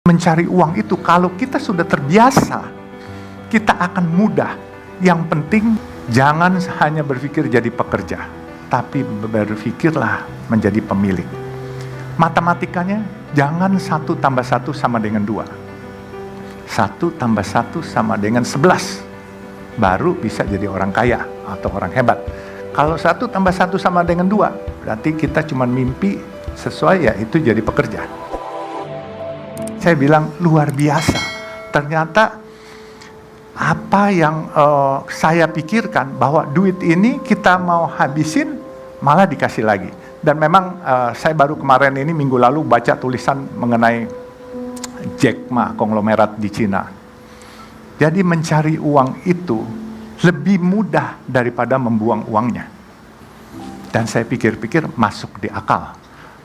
Mencari uang itu kalau kita sudah terbiasa, kita akan mudah. Yang penting jangan hanya berpikir jadi pekerja, tapi berpikirlah menjadi pemilik. Matematikanya jangan 1 tambah 1 sama dengan 2. 1 tambah 1 sama dengan 11. Baru bisa jadi orang kaya atau orang hebat. Kalau 1 tambah 1 sama dengan 2, berarti kita cuma mimpi sesuai, ya itu jadi pekerja. Saya bilang luar biasa. Ternyata apa yang saya pikirkan bahwa duit ini kita mau habisin malah dikasih lagi. Dan memang saya baru kemarin ini minggu lalu baca tulisan mengenai Jack Ma konglomerat di Cina. Jadi mencari uang itu lebih mudah daripada membuang uangnya. Dan saya pikir-pikir masuk di akal.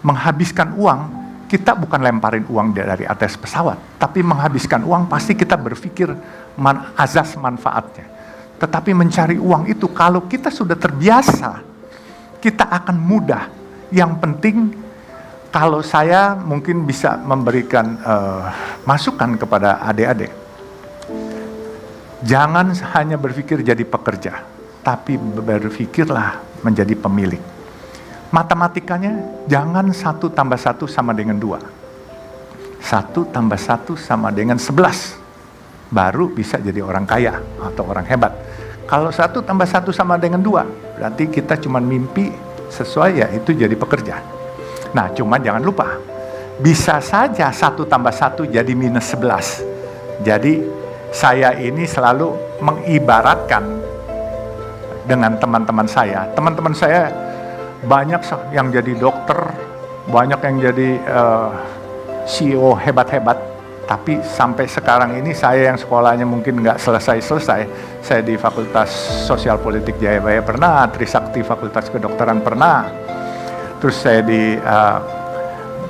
Menghabiskan uang, kita bukan lemparin uang dari atas pesawat, tapi menghabiskan uang pasti kita berpikir azas manfaatnya. Tetapi mencari uang itu kalau kita sudah terbiasa, kita akan mudah. Yang penting kalau saya mungkin bisa memberikan masukan kepada adik-adik, jangan hanya berpikir jadi pekerja, tapi berpikirlah menjadi pemilik. Matematikanya jangan 1 tambah 1 sama dengan 2. 1 tambah 1 sama dengan 11. Baru bisa jadi orang kaya atau orang hebat. Kalau 1 tambah 1 sama dengan 2, berarti kita cuma mimpi sesuai, ya itu jadi pekerja. Nah, cuman jangan lupa, bisa saja 1 tambah 1 jadi minus 11. Jadi saya ini selalu mengibaratkan dengan teman-teman saya. Teman-teman saya banyak yang jadi dokter, banyak yang jadi CEO hebat-hebat, tapi sampai sekarang ini saya yang sekolahnya mungkin nggak selesai-selesai. Saya di Fakultas Sosial Politik Jayabaya pernah, Trisakti Fakultas Kedokteran pernah, terus saya di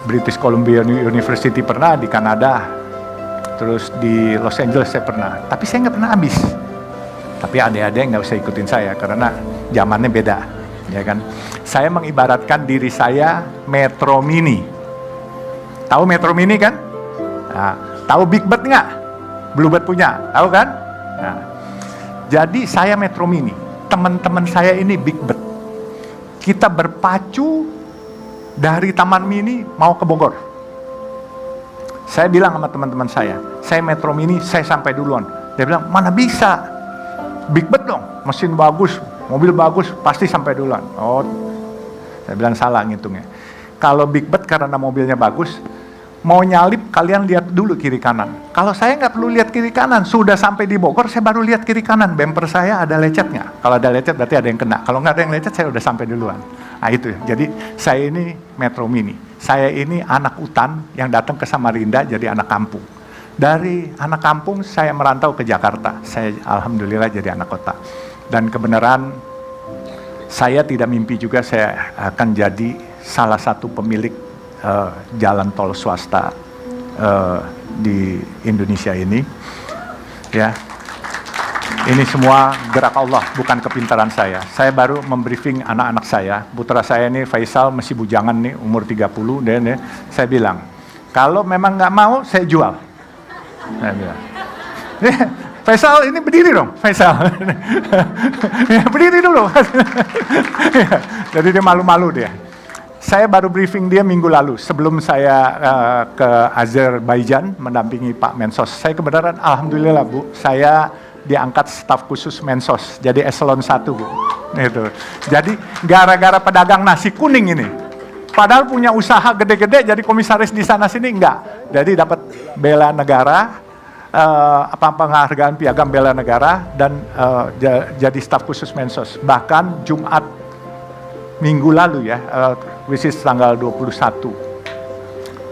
British Columbia University pernah, di Kanada, terus di Los Angeles saya pernah, tapi saya nggak pernah habis. Tapi adik-adik nggak usah ikutin saya karena zamannya beda, ya kan? Saya mengibaratkan diri saya Metro Mini. Tahu Metro Mini kan? Nah, tahu Big Bird nggak? Bluebird punya, tahu kan? Nah, jadi saya Metro Mini, teman-teman saya ini Big Bird. Kita berpacu dari Taman Mini mau ke Bogor. Saya bilang sama teman-teman saya Metro Mini, saya sampai duluan. Dia bilang, mana bisa? Big Bird dong, mesin bagus, mobil bagus, pasti sampai duluan. Oh, saya bilang salah ngitungnya. Kalau Big Bird karena mobilnya bagus, mau nyalip kalian lihat dulu kiri kanan. Kalau saya nggak perlu lihat kiri kanan, sudah sampai di Bogor saya baru lihat kiri kanan. Bumper saya ada lecetnya. Kalau ada lecet berarti ada yang kena. Kalau nggak ada yang lecet saya udah sampai duluan. Nah itu. Jadi saya ini Metro Mini. Saya ini anak hutan yang datang ke Samarinda jadi anak kampung. Dari anak kampung saya merantau ke Jakarta. Saya alhamdulillah jadi anak kota. Dan kebenaran saya tidak mimpi juga saya akan jadi salah satu pemilik jalan tol swasta di Indonesia ini, ya. Ini semua gerak Allah, bukan kepintaran saya. Saya baru membriefing anak-anak saya. Putra saya ini Faisal masih bujangan nih, umur 30, dan ya, saya bilang, kalau memang nggak mau, saya jual. Saya bilang, Faisal ini berdiri dong, Faisal. Berdiri dulu. Jadi dia malu-malu dia. Saya baru briefing dia minggu lalu, sebelum saya ke Azerbaijan mendampingi Pak Mensos. Saya kebenaran, alhamdulillah Bu, saya diangkat staf khusus Mensos, jadi eselon 1 Bu. Itu. Jadi gara-gara pedagang nasi kuning ini, padahal punya usaha gede-gede, jadi komisaris di sana-sini enggak. Jadi dapat bela negara, penghargaan piagam bela negara, dan jadi staf khusus Mensos. Bahkan Jumat minggu lalu ya, which is tanggal 21,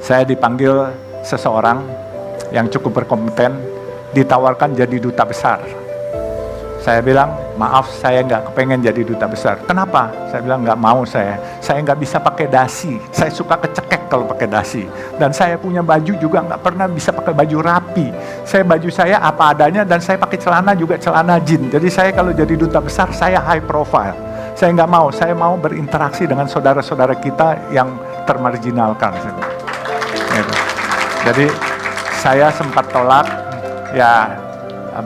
saya dipanggil seseorang yang cukup berkompeten, ditawarkan jadi duta besar. Saya bilang, maaf saya nggak kepengen jadi duta besar. Kenapa? Saya bilang nggak mau saya nggak bisa pakai dasi, saya suka kecekek kalau pakai dasi. Dan saya punya baju juga nggak pernah bisa pakai baju rapi. Baju saya apa adanya, dan saya pakai celana juga celana jeans. Jadi saya kalau jadi duta besar, saya high profile. Saya nggak mau, saya mau berinteraksi dengan saudara-saudara kita yang termarginalkan. Gitu. Jadi saya sempat tolak, ya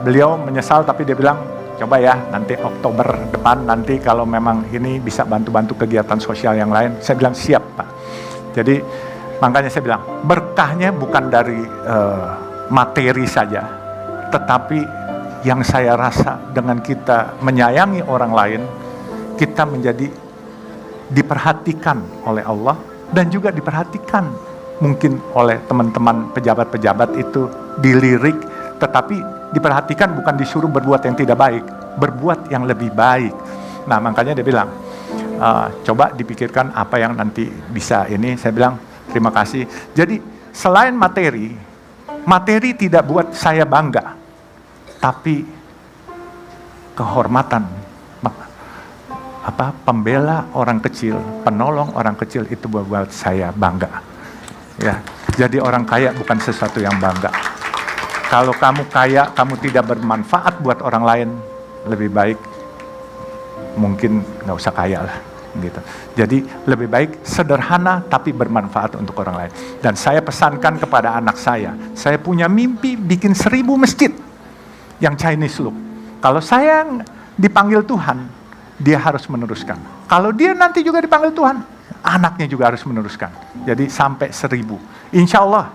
beliau menyesal tapi dia bilang, coba ya nanti Oktober depan nanti kalau memang ini bisa bantu-bantu kegiatan sosial yang lain. Saya bilang siap Pak. Jadi makanya saya bilang berkahnya bukan dari materi saja, tetapi yang saya rasa dengan kita menyayangi orang lain, kita menjadi diperhatikan oleh Allah dan juga diperhatikan mungkin oleh teman-teman pejabat-pejabat itu dilirik, tetapi diperhatikan bukan disuruh berbuat yang tidak baik, berbuat yang lebih baik. Nah makanya dia bilang, coba dipikirkan apa yang nanti bisa ini. Saya bilang terima kasih. Jadi selain materi, materi tidak buat saya bangga, tapi kehormatan, pembela orang kecil, penolong orang kecil itu buat saya bangga. Ya, jadi orang kaya bukan sesuatu yang bangga. Kalau kamu kaya, kamu tidak bermanfaat buat orang lain, lebih baik mungkin nggak usah kaya lah, gitu. Jadi lebih baik sederhana tapi bermanfaat untuk orang lain. Dan saya pesankan kepada anak saya punya mimpi bikin 1000 masjid yang Chinese look. Kalau saya dipanggil Tuhan, dia harus meneruskan. Kalau dia nanti juga dipanggil Tuhan, anaknya juga harus meneruskan. Jadi sampai 1000. Insya Allah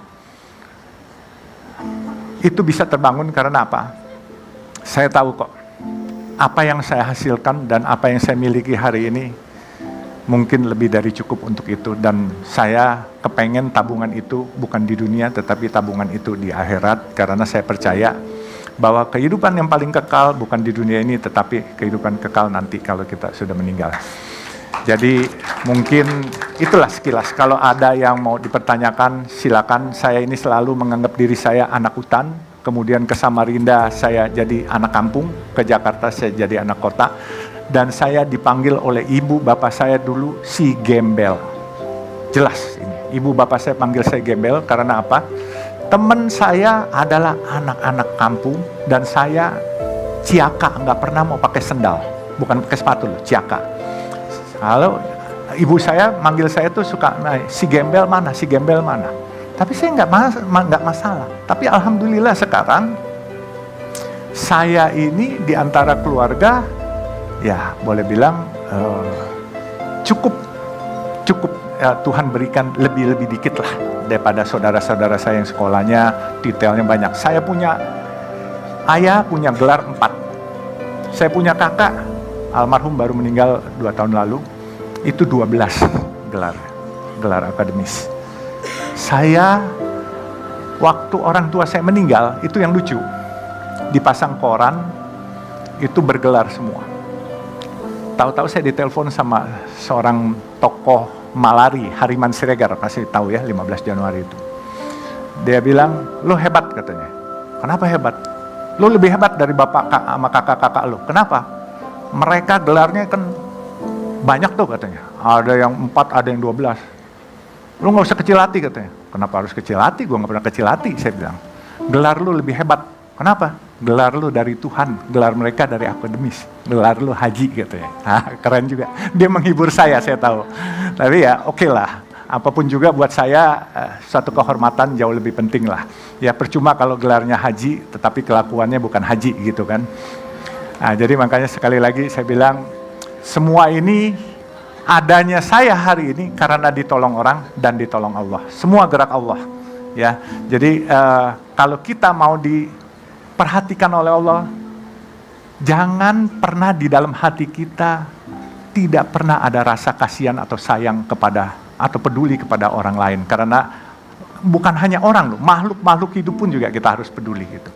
itu bisa terbangun karena apa? Saya tahu kok, apa yang saya hasilkan dan apa yang saya miliki hari ini mungkin lebih dari cukup untuk itu. Dan saya kepengen tabungan itu bukan di dunia, tetapi tabungan itu di akhirat. Karena saya percaya bahwa kehidupan yang paling kekal bukan di dunia ini, tetapi kehidupan kekal nanti kalau kita sudah meninggal. Jadi mungkin itulah sekilas. Kalau ada yang mau dipertanyakan, silakan. Saya ini selalu menganggap diri saya anak hutan, kemudian ke Samarinda saya jadi anak kampung, ke Jakarta saya jadi anak kota, dan saya dipanggil oleh ibu bapak saya dulu si gembel. Jelas ini, ibu bapak saya panggil saya gembel karena apa? Teman saya adalah anak-anak kampung dan saya ciaka, nggak pernah mau pakai sendal, bukan pakai sepatu loh, ciaka. Kalau ibu saya manggil saya tuh suka, si gembel mana, si gembel mana. Tapi saya nggak masalah. Tapi alhamdulillah sekarang saya ini di antara keluarga, ya boleh bilang cukup Tuhan berikan lebih dikit lah daripada saudara-saudara saya yang sekolahnya detailnya banyak. Saya punya ayah punya gelar 4. Saya punya kakak, almarhum baru meninggal 2 tahun lalu, itu 12 gelar akademis. Saya, waktu orang tua saya meninggal, itu yang lucu, dipasang koran, itu bergelar semua. Tahu-tahu saya ditelepon sama seorang tokoh Malari, Hariman Siregar, pasti tahu ya, 15 Januari itu. Dia bilang, lo hebat katanya. Kenapa hebat? Lo lebih hebat dari bapak sama kakak-kakak lo. Kenapa? Mereka gelarnya kan banyak tuh katanya. Ada yang 4, ada yang 12. Lo gak usah kecil hati katanya. Kenapa harus kecil hati? Gue gak pernah kecil hati, saya bilang. Gelar lo lebih hebat. Kenapa? Gelar lu dari Tuhan, gelar mereka dari akademis, gelar lu haji katanya. Keren juga. Dia menghibur saya tahu. Tapi ya oke lah, apapun juga buat saya suatu kehormatan jauh lebih penting lah. Ya percuma kalau gelarnya haji, tetapi kelakuannya bukan haji gitu kan. Nah, jadi makanya sekali lagi saya bilang, semua ini adanya saya hari ini karena ditolong orang dan ditolong Allah. Semua gerak Allah. Ya, jadi kalau kita mau diperhatikan oleh Allah, jangan pernah di dalam hati kita tidak pernah ada rasa kasihan atau sayang kepada atau peduli kepada orang lain, karena bukan hanya orang loh, makhluk hidup pun juga kita harus peduli gitu.